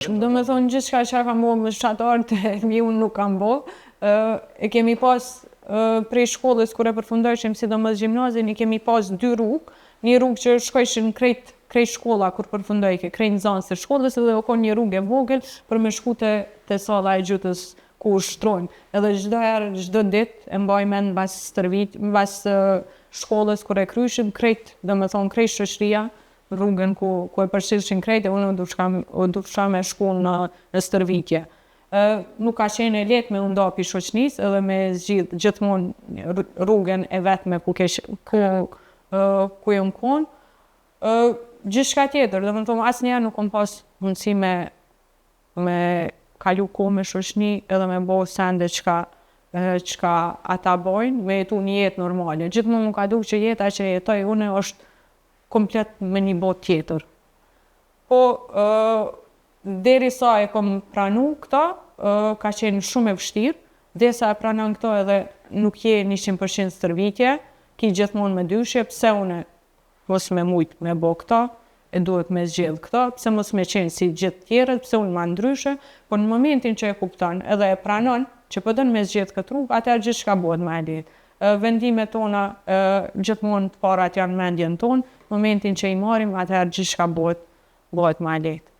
Do me thonë gjithçka që kam bo me fshatarët e mi unë nuk kam bo. E kemi pas prej shkollës kur e përfundojshim sidomos gjimnazin, i kemi pas 2 rrugë. Një rrugë që shkojshin krejt shkolla kur përfundojke, krejt nxënës të shkollës, edhe o kon një rrugë e vogël për me shku te salla e gjutës ku ushtrojnë. Edhe çdo herë, çdo ditë e mbaj mend mbas shkollës kur e kryshim krejt, do me thonë krejt shoqëria, rrugën ku e përshilshin krejt e unë du fsha me shku në stërvitje. Nuk ka qenë e lehtë me u nda pi shoqënisë edhe me zgjidh gjithmonë rrugën e vetme ku jom kon. Gjithçka tjetër, do me thonë asnjëherë nuk kom pas mundësi me kalu kohë me shoqni edhe me bo sende çka ata bojnë, me jetu një jetë normale. Gjithmonë mu ka duke që jeta që jetoj une është komplet me një botë tjetër. Po, derisa e kom pranu këta, ka qenë shumë e vështirë, derisa e pranon këto edhe nuk je 100% stërvitje, ki gjithmonë me dyshje, pse une mos me mujt me bo këta, e duhet me zgjedh këta, pse mos me qenë si gjithë tjerët, pse unë ma ndryshe, po në momentin që e kupton edhe e pranon që po don me zgjedh këtë rrugë, atëherë gjithçka bëhet më e lehtë. Vendimet tona gjithmonë të parat janë mendjen tonë, në momentin që i marrim, atëherë gjithçka bëhet më e lehtë.